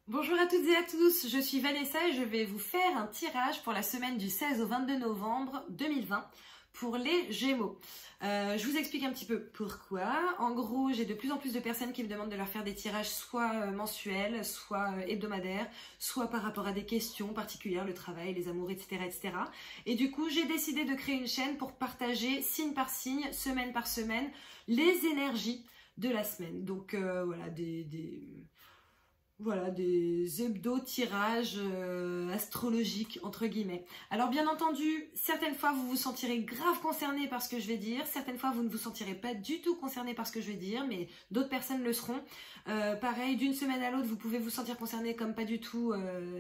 Bonjour à toutes et à tous, je suis Vanessa et je vais vous faire un tirage pour la semaine du 16 au 22 novembre 2020 pour les Gémeaux. Je vous explique un petit peu pourquoi. En gros, j'ai de plus en plus de personnes qui me demandent de leur faire des tirages soit mensuels, soit hebdomadaires, soit par rapport à des questions particulières, le travail, les amours, etc. etc. Et du coup, j'ai décidé de créer une chaîne pour partager signe par signe, semaine par semaine, les énergies de la semaine. Donc voilà, des hebdo-tirages astrologiques, entre guillemets. Alors bien entendu, certaines fois vous vous sentirez grave concerné par ce que je vais dire, certaines fois vous ne vous sentirez pas du tout concerné par ce que je vais dire, mais d'autres personnes le seront. Pareil, d'une semaine à l'autre, vous pouvez vous sentir concerné comme pas du tout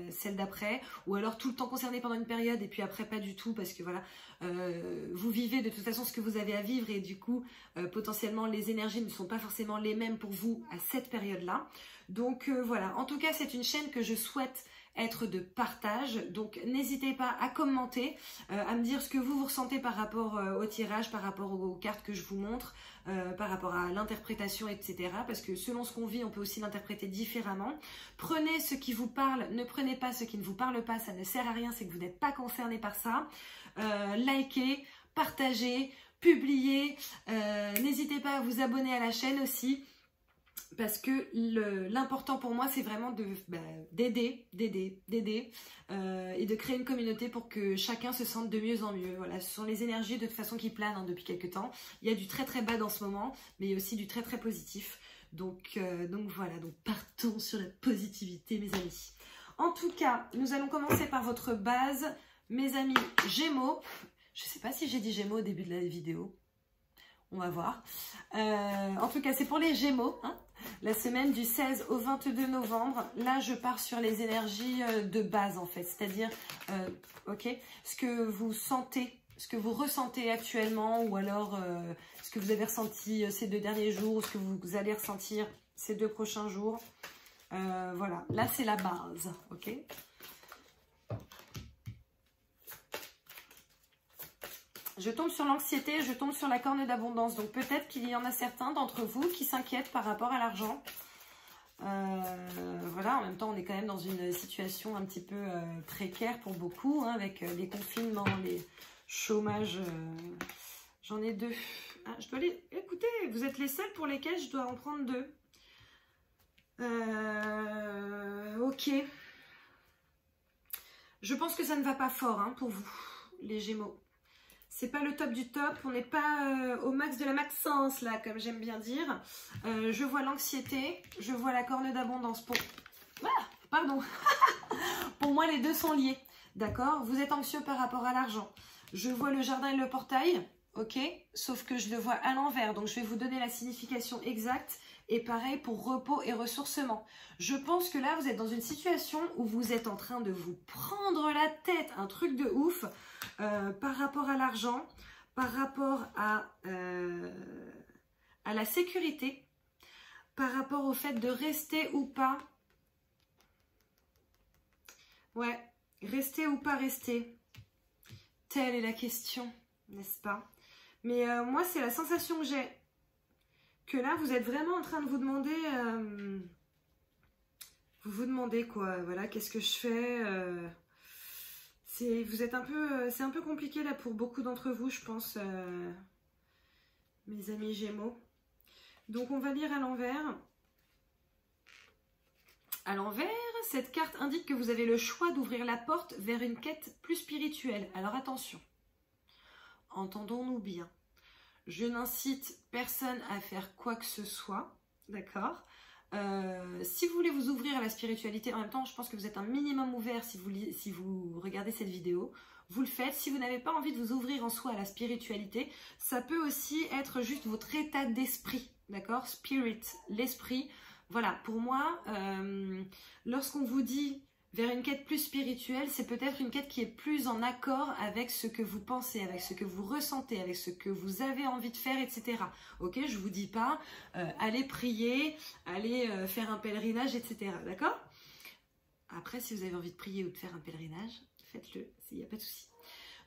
celle d'après, ou alors tout le temps concerné pendant une période et puis après pas du tout, parce que voilà, vous vivez de toute façon ce que vous avez à vivre et du coup, potentiellement les énergies ne sont pas forcément les mêmes pour vous à cette période-là. Donc voilà, en tout cas c'est une chaîne que je souhaite être de partage, donc n'hésitez pas à commenter, à me dire ce que vous ressentez par rapport au tirage, par rapport aux cartes que je vous montre, par rapport à l'interprétation, etc. Parce que selon ce qu'on vit, on peut aussi l'interpréter différemment. Prenez ce qui vous parle, ne prenez pas ce qui ne vous parle pas, ça ne sert à rien, c'est que vous n'êtes pas concerné par ça. Likez, partagez, publiez, n'hésitez pas à vous abonner à la chaîne aussi. Parce que l'important pour moi, c'est vraiment d'aider et de créer une communauté pour que chacun se sente de mieux en mieux. Voilà, ce sont les énergies de toute façon qui planent depuis quelques temps. Il y a du très très bas dans ce moment, mais il y a aussi du très très positif. Donc voilà, donc partons sur la positivité, mes amis. En tout cas, nous allons commencer par votre base, mes amis Gémeaux. Je ne sais pas si j'ai dit Gémeaux au début de la vidéo. On va voir. En tout cas, c'est pour les Gémeaux, hein, la semaine du 16 au 22 novembre. Là, je pars sur les énergies de base, en fait. C'est-à-dire, ce que vous sentez, ce que vous ressentez actuellement, ou alors ce que vous avez ressenti ces 2 derniers jours, ou ce que vous allez ressentir ces 2 prochains jours. Voilà, là, c'est la base, ok ? Je tombe sur l'anxiété, je tombe sur la corne d'abondance. Donc peut-être qu'il y en a certains d'entre vous qui s'inquiètent par rapport à l'argent. Voilà, en même temps, on est quand même dans une situation un petit peu précaire pour beaucoup, hein, avec les confinements, les chômages. J'en ai 2. Ah, je dois les... Écoutez, vous êtes les seuls pour lesquels je dois en prendre 2. Ok. Je pense que ça ne va pas fort, hein, pour vous, les Gémeaux. C'est pas le top du top, on n'est pas au max de la maxence là, comme j'aime bien dire. Je vois l'anxiété, je vois la corne d'abondance. Pardon. Pour moi, les 2 sont liés, d'accord? Vous êtes anxieux par rapport à l'argent. Je vois le jardin et le portail, ok? Sauf que je le vois à l'envers, donc je vais vous donner la signification exacte. Et pareil pour repos et ressourcement. Je pense que là, vous êtes dans une situation où vous êtes en train de vous prendre la tête, un truc de ouf, par rapport à l'argent, par rapport à la sécurité, par rapport au fait de rester ou pas. Ouais, rester ou pas rester. Telle est la question, n'est-ce pas? Mais moi, c'est la sensation que j'ai. Que là, vous êtes vraiment en train de vous demander... vous vous demandez quoi? Voilà, qu'est-ce que je fais? Vous êtes un peu... c'est un peu compliqué là pour beaucoup d'entre vous, je pense, mes amis Gémeaux. Donc, on va lire à l'envers. À l'envers, cette carte indique que vous avez le choix d'ouvrir la porte vers une quête plus spirituelle. Alors, attention. Entendons-nous bien. Je n'incite personne à faire quoi que ce soit, d'accord? Si vous voulez vous ouvrir à la spiritualité, en même temps, je pense que vous êtes un minimum ouvert si vous regardez cette vidéo. Vous le faites. Si vous n'avez pas envie de vous ouvrir en soi à la spiritualité, ça peut aussi être juste votre état d'esprit, d'accord? Spirit, l'esprit. Voilà, pour moi, lorsqu'on vous dit... vers une quête plus spirituelle, c'est peut-être une quête qui est plus en accord avec ce que vous pensez, avec ce que vous ressentez, avec ce que vous avez envie de faire, etc. Ok, je vous dis pas, allez prier, allez faire un pèlerinage, etc. D'accord? Après, si vous avez envie de prier ou de faire un pèlerinage, faites-le, il n'y a pas de souci.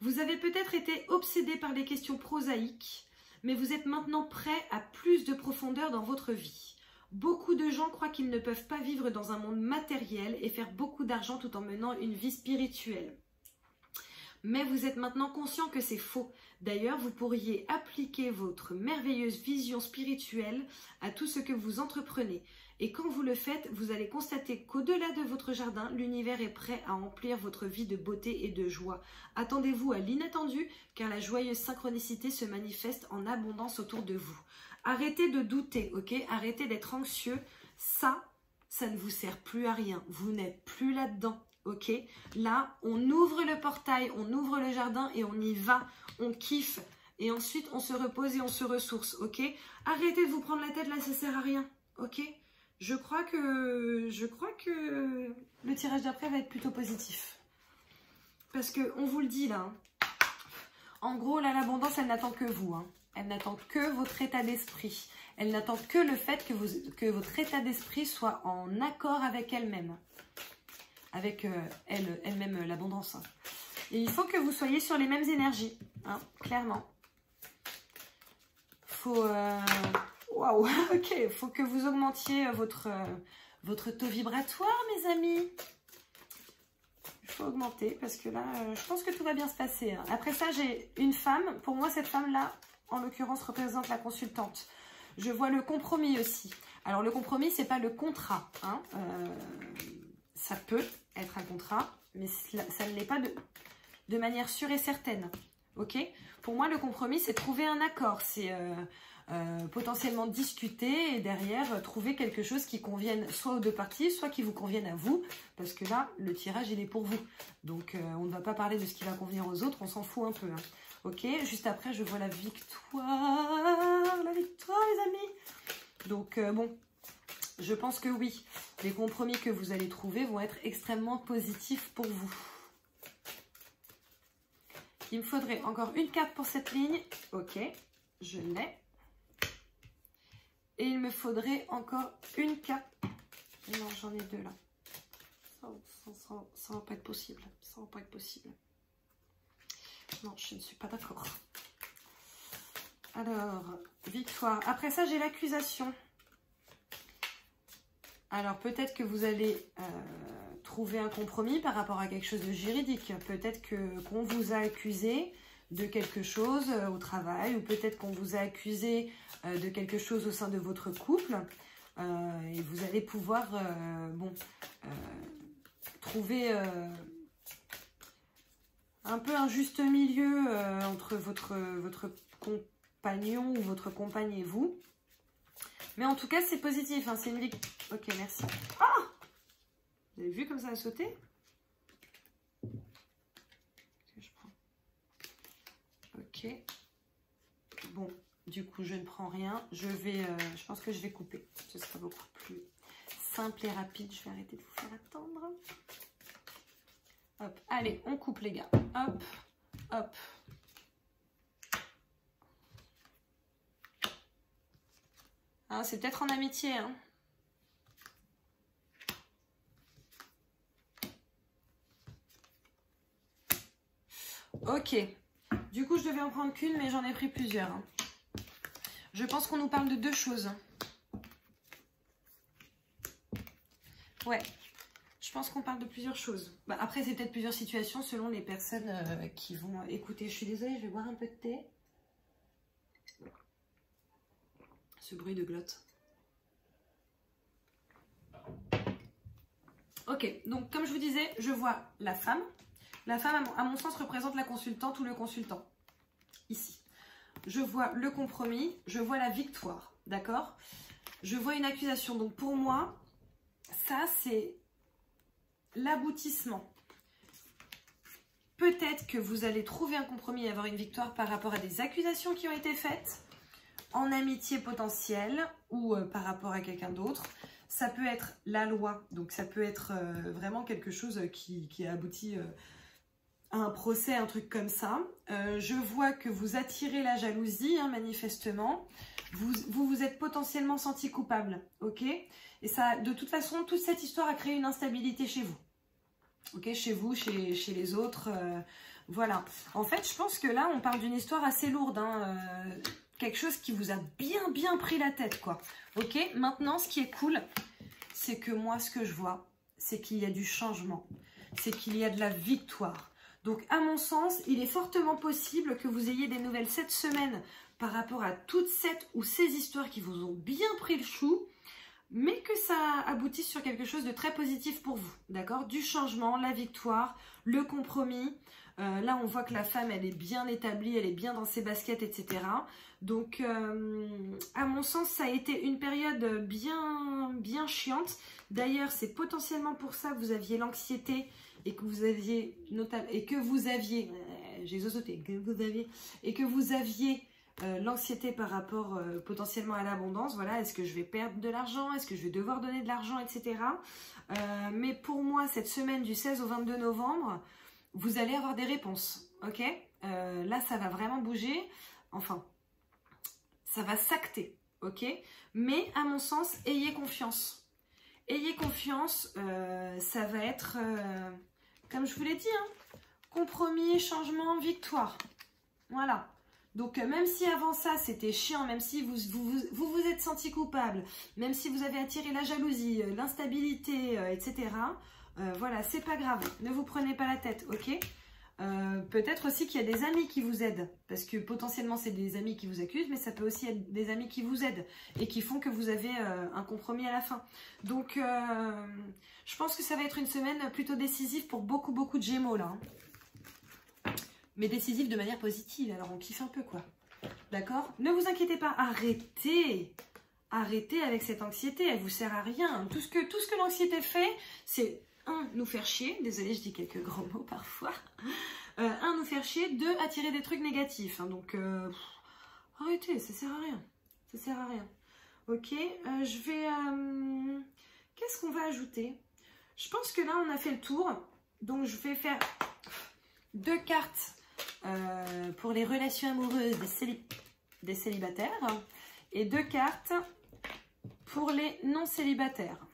Vous avez peut-être été obsédé par des questions prosaïques, mais vous êtes maintenant prêt à plus de profondeur dans votre vie. Beaucoup de gens croient qu'ils ne peuvent pas vivre dans un monde matériel et faire beaucoup d'argent tout en menant une vie spirituelle. Mais vous êtes maintenant conscient que c'est faux. D'ailleurs, vous pourriez appliquer votre merveilleuse vision spirituelle à tout ce que vous entreprenez. Et quand vous le faites, vous allez constater qu'au-delà de votre jardin, l'univers est prêt à remplir votre vie de beauté et de joie. Attendez-vous à l'inattendu, car la joyeuse synchronicité se manifeste en abondance autour de vous. Arrêtez de douter, ok? Arrêtez d'être anxieux. Ça ne vous sert plus à rien. Vous n'êtes plus là-dedans. Ok, là, on ouvre le portail, on ouvre le jardin et on y va, on kiffe. Et ensuite, on se repose et on se ressource, ok? Arrêtez de vous prendre la tête, là, ça sert à rien, ok? Je crois que le tirage d'après va être plutôt positif. Parce qu'on vous le dit, là. Hein. En gros, là, l'abondance, elle n'attend que vous. Hein. Elle n'attend que votre état d'esprit. Elle n'attend que le fait que votre état d'esprit soit en accord avec elle-même. Avec elle-même l'abondance. Et il faut que vous soyez sur les mêmes énergies, hein, clairement. Faut, waouh, ok, faut que vous augmentiez votre taux vibratoire, mes amis. Il faut augmenter parce que là, je pense que tout va bien se passer. Hein. Après ça, j'ai une femme. Pour moi, cette femme-là, en l'occurrence, représente la consultante. Je vois le compromis aussi. Alors, le compromis, c'est pas le contrat, hein. Ça peut être un contrat, mais ça ne l'est pas de manière sûre et certaine. Ok? Pour moi, le compromis, c'est trouver un accord. C'est potentiellement discuter et derrière trouver quelque chose qui convienne soit aux deux parties, soit qui vous convienne à vous. Parce que là, le tirage, il est pour vous. Donc, on ne va pas parler de ce qui va convenir aux autres. On s'en fout un peu. Hein. Ok? Juste après, je vois la victoire. La victoire, les amis. Donc, bon... Je pense que oui, les compromis que vous allez trouver vont être extrêmement positifs pour vous. Il me faudrait encore une carte pour cette ligne. Ok, je l'ai. Et il me faudrait encore une carte. Non, j'en ai deux là. Ça va pas être possible. Ça va pas être possible. Non, je ne suis pas d'accord. Alors, victoire. Après ça, j'ai l'accusation. Alors, peut-être que vous allez trouver un compromis par rapport à quelque chose de juridique. Peut-être qu'on vous a accusé de quelque chose au travail ou peut-être qu'on vous a accusé de quelque chose au sein de votre couple. Et vous allez pouvoir trouver un peu un juste milieu entre votre compagnon ou votre compagne et vous. Mais en tout cas, c'est positif. Hein, c'est une victoire. Ok, merci. Ah! Vous avez vu comme ça a sauté? Je prends. Ok. Bon, du coup, je ne prends rien. Je pense que je vais couper. Ce sera beaucoup plus simple et rapide. Je vais arrêter de vous faire attendre. Hop. Allez, on coupe, les gars. Hop. Hop. Ah, c'est peut-être en amitié, hein. Ok. Du coup, je devais en prendre qu'une, mais j'en ai pris plusieurs. Hein. Je pense qu'on nous parle de deux choses. Ouais. Je pense qu'on parle de plusieurs choses. Bah, après, c'est peut-être plusieurs situations selon les personnes qui vont écouter. Je suis désolée, je vais boire un peu de thé. Ce bruit de glotte. Ok, donc comme je vous disais, je vois la femme. La femme, à mon sens, représente la consultante ou le consultant. Ici. Je vois le compromis, je vois la victoire, d'accord? Je vois une accusation. Donc pour moi, ça c'est l'aboutissement. Peut-être que vous allez trouver un compromis et avoir une victoire par rapport à des accusations qui ont été faites, en amitié potentielle ou par rapport à quelqu'un d'autre. Ça peut être la loi, donc ça peut être vraiment quelque chose qui a abouti à un procès, un truc comme ça. Je vois que vous attirez la jalousie, hein, manifestement. Vous êtes potentiellement senti coupable, ok? Et ça, de toute façon, toute cette histoire a créé une instabilité chez vous. Ok, chez vous, chez les autres, voilà. En fait, je pense que là, on parle d'une histoire assez lourde, hein, quelque chose qui vous a bien pris la tête, quoi. Ok, maintenant, ce qui est cool, c'est que moi, ce que je vois, c'est qu'il y a du changement. C'est qu'il y a de la victoire. Donc, à mon sens, il est fortement possible que vous ayez des nouvelles cette semaine par rapport à toutes cette ou ces histoires qui vous ont bien pris le chou, mais que ça aboutisse sur quelque chose de très positif pour vous, d'accord? Du changement, la victoire, le compromis. Là, on voit que la femme, elle est bien établie, elle est bien dans ses baskets, etc. Donc, à mon sens, ça a été une période bien chiante. D'ailleurs, c'est potentiellement pour ça que vous aviez l'anxiété et que vous aviez, l'anxiété par rapport potentiellement à l'abondance. Voilà, est-ce que je vais perdre de l'argent? Est-ce que je vais devoir donner de l'argent, etc. Mais pour moi, cette semaine du 16 au 22 novembre, vous allez avoir des réponses, ok? Là, ça va vraiment bouger. Enfin, ça va s'acter, ok? Mais à mon sens, ayez confiance. Ayez confiance, ça va être, comme je vous l'ai dit, hein, compromis, changement, victoire. Voilà. Donc, même si avant ça, c'était chiant, même si vous êtes senti coupable, même si vous avez attiré la jalousie, l'instabilité, etc., voilà, c'est pas grave. Ne vous prenez pas la tête, ok? Peut-être aussi qu'il y a des amis qui vous aident, parce que potentiellement, c'est des amis qui vous accusent, mais ça peut aussi être des amis qui vous aident et qui font que vous avez un compromis à la fin. Donc, je pense que ça va être une semaine plutôt décisive pour beaucoup de Gémeaux, là, hein. Mais décisive de manière positive, alors on kiffe un peu, quoi. D'accord? Ne vous inquiétez pas, arrêtez avec cette anxiété, elle vous sert à rien. Tout ce que l'anxiété fait, c'est nous faire chier, désolée, je dis quelques gros mots parfois, nous faire chier, 2, attirer des trucs négatifs, hein. Donc, arrêtez, ça sert à rien, ok, je vais, qu'est-ce qu'on va ajouter? Je pense que là, on a fait le tour, donc je vais faire 2 cartes pour les relations amoureuses des célibataires et 2 cartes pour les non-célibataires.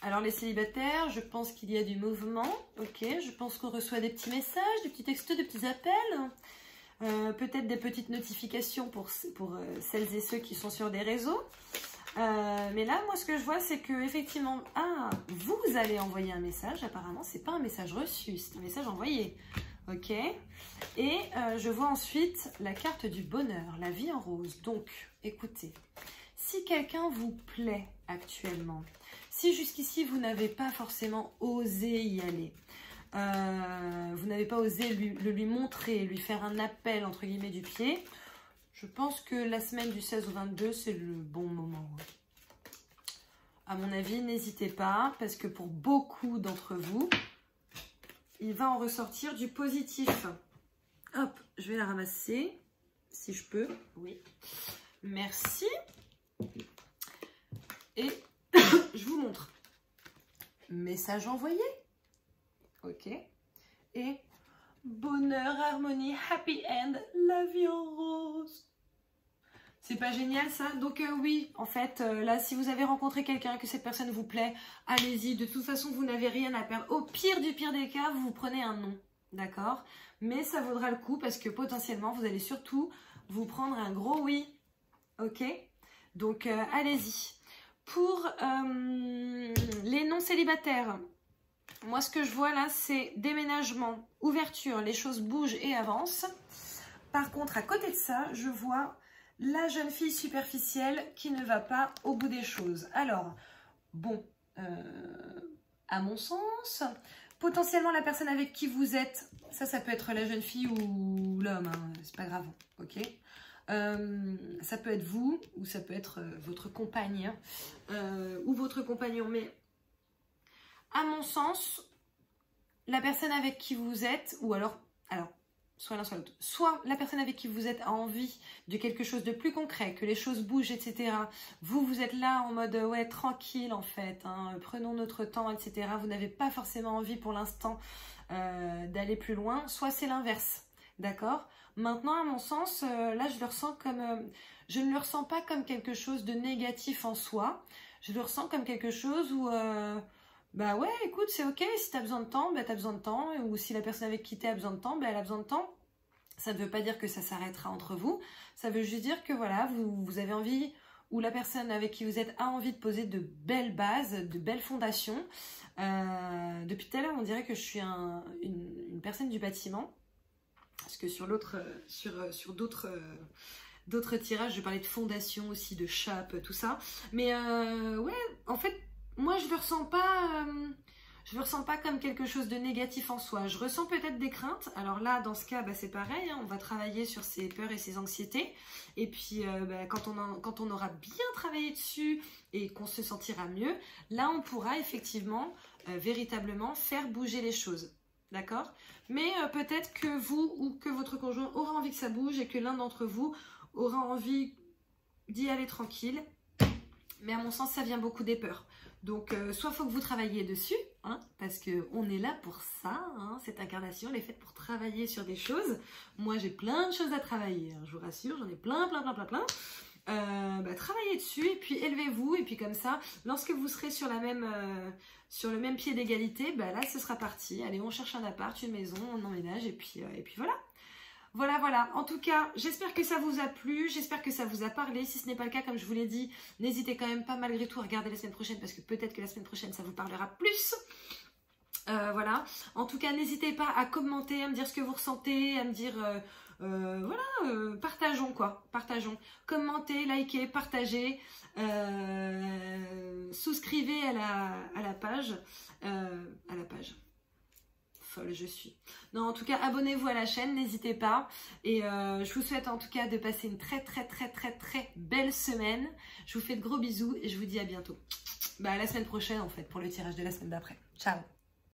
Alors les célibataires, je pense qu'il y a du mouvement, ok, je pense qu'on reçoit des petits messages, des petits textos, des petits appels, peut-être des petites notifications pour celles et ceux qui sont sur des réseaux. Mais là, moi, ce que je vois, c'est que effectivement, vous allez envoyer un message. Apparemment, c'est pas un message reçu, c'est un message envoyé. Ok. Et je vois ensuite la carte du bonheur, la vie en rose. Donc, écoutez, si quelqu'un vous plaît actuellement, si jusqu'ici vous n'avez pas forcément osé y aller, vous n'avez pas osé lui montrer, lui faire un appel entre guillemets du pied, je pense que la semaine du 16 au 22, c'est le bon moment. À mon avis, n'hésitez pas, parce que pour beaucoup d'entre vous, il va en ressortir du positif. Hop, je vais la ramasser, si je peux. Oui. Merci. Et je vous montre. Message envoyé. Ok. Et bonheur, harmonie, happy end, la vie en rose. C'est pas génial ça? Donc oui, en fait, là, si vous avez rencontré quelqu'un, que cette personne vous plaît, allez-y. De toute façon, vous n'avez rien à perdre. Au pire du pire des cas, vous prenez un non. D'accord? Mais ça vaudra le coup parce que potentiellement, vous allez surtout vous prendre un gros oui. Ok? Donc, allez-y. Pour les non-célibataires, moi, ce que je vois là, c'est déménagement, ouverture, les choses bougent et avancent. Par contre, à côté de ça, je vois la jeune fille superficielle qui ne va pas au bout des choses. Alors, bon, à mon sens, potentiellement la personne avec qui vous êtes, ça peut être la jeune fille ou l'homme, hein, c'est pas grave, ok. Ça peut être vous ou ça peut être votre compagne ou votre compagnon, mais à mon sens, la personne avec qui vous êtes, ou alors soit l'un soit l'autre, soit la personne avec qui vous êtes a envie de quelque chose de plus concret, que les choses bougent, etc. Vous êtes là en mode ouais, tranquille en fait, hein, prenons notre temps, etc. Vous n'avez pas forcément envie pour l'instant d'aller plus loin, soit c'est l'inverse, d'accord? Maintenant, à mon sens, là je le ressens comme, je ne le ressens pas comme quelque chose de négatif en soi, je le ressens comme quelque chose où bah ouais, écoute, c'est ok, si tu as besoin de temps, bah tu as besoin de temps, ou si la personne avec qui tu es a besoin de temps, bah elle a besoin de temps. Ça ne veut pas dire que ça s'arrêtera entre vous. Ça veut juste dire que voilà, vous avez envie, ou la personne avec qui vous êtes a envie de poser de belles bases, de belles fondations. Depuis tout à l'heure, on dirait que je suis une personne du bâtiment. Parce que sur l'autre, sur d'autres tirages, je parlais de fondation aussi, de chape, tout ça. Mais ouais, en fait, moi je le ressens pas. Je ne le ressens pas comme quelque chose de négatif en soi. Je ressens peut-être des craintes. Alors là, dans ce cas, bah, c'est pareil. Hein, on va travailler sur ces peurs et ces anxiétés. Et puis, bah, quand on aura bien travaillé dessus et qu'on se sentira mieux, là, on pourra effectivement, véritablement faire bouger les choses. D'accord? Mais peut-être que vous ou que votre conjoint aura envie que ça bouge et que l'un d'entre vous aura envie d'y aller tranquille. Mais à mon sens, ça vient beaucoup des peurs. Donc, soit il faut que vous travailliez dessus, hein, parce qu'on est là pour ça, hein, cette incarnation, elle est faite pour travailler sur des choses. Moi, j'ai plein de choses à travailler, hein, je vous rassure, j'en ai plein. Bah, travaillez dessus et puis élevez-vous. Et puis comme ça, lorsque vous serez sur le même pied d'égalité, bah, là, ce sera parti. Allez, on cherche un appart, une maison, on emménage et puis voilà. Voilà. En tout cas, j'espère que ça vous a plu, j'espère que ça vous a parlé. Si ce n'est pas le cas, comme je vous l'ai dit, n'hésitez quand même pas malgré tout à regarder la semaine prochaine parce que peut-être que la semaine prochaine, ça vous parlera plus. Voilà. En tout cas, n'hésitez pas à commenter, à me dire ce que vous ressentez, à me dire... partageons quoi. Partageons. Commentez, likez, partagez. Souscrivez à la page. Folle je suis. Non, en tout cas, abonnez-vous à la chaîne, n'hésitez pas. Et je vous souhaite en tout cas de passer une très belle semaine. Je vous fais de gros bisous et je vous dis à bientôt. Bah, à la semaine prochaine en fait, pour le tirage de la semaine d'après. Ciao!